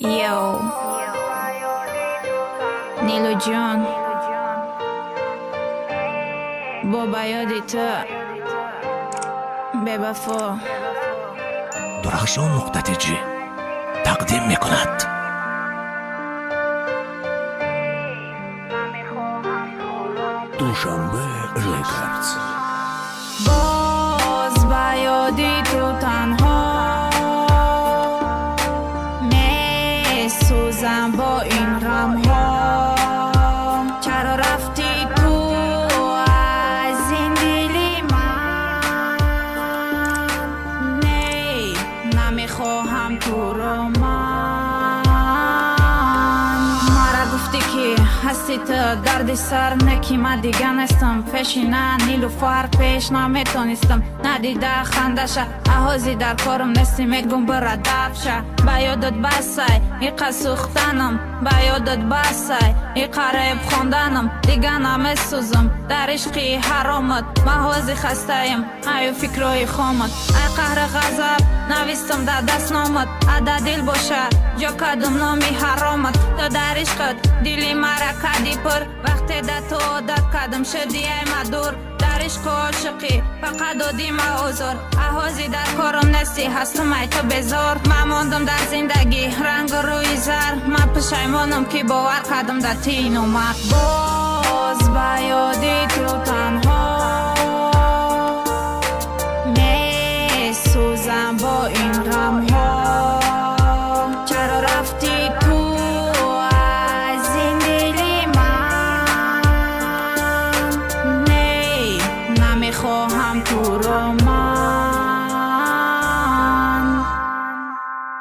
Yo, نیلو جان با یادی تو به وفا درخشان نقطه جی تقدیم میکند. دوشنبه ریکاردز. باز با یادی تو تنها می سوزم با این غم ها. چرا رفتی تو از این دلی من؟ نی نمیخواهم تو رو من. مرا گفتی که هستی تو دردی سر نکی من دیگه نستم پیشینه نیلوفر پیش نمیتونستم ندیده خندشه احازی در کارم نستی میگم برا دفشه با یادت بسای ایقا سوختنم با یادت بسای ایقا ریب خوندنم دیگه نمیسوزم در عشقی حرامت محوزی خستایم ایو فکروی خامت ای قهر غضب نویستم در دست نامت عدا دل باشه جا کدوم نامی حرامت تو در عشقت دیلی مرا کدی پر وقتی در تو عادت کدم شدی ای مدور در عشق و عاشقی فقط دادی ما حضور احوازی در کارم نستی هستم ای تو بزار من ماندم در زندگی رنگ روی زر من پشیمانم که باور کدم در تین اومد باز با یادی تو تنها می سوزم با این غم ها. چرا رفتی تو از این دلی من؟ نی نمیخواهم تو رو من.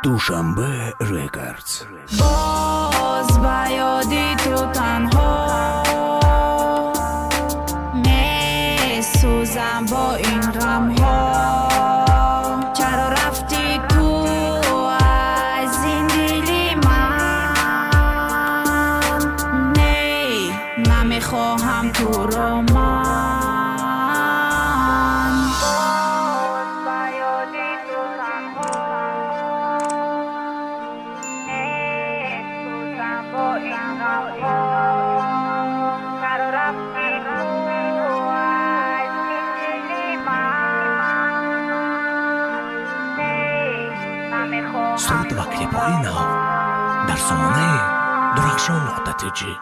دوشنبه ریکاردز. باز با یادی تو تنها می سوزم با این غم ها. چرا رفتی تو از این دلی من؟ نی نمیخواهم تو رو من. صوت و کلیپ های نو در سامانه درخشان نقطه جی.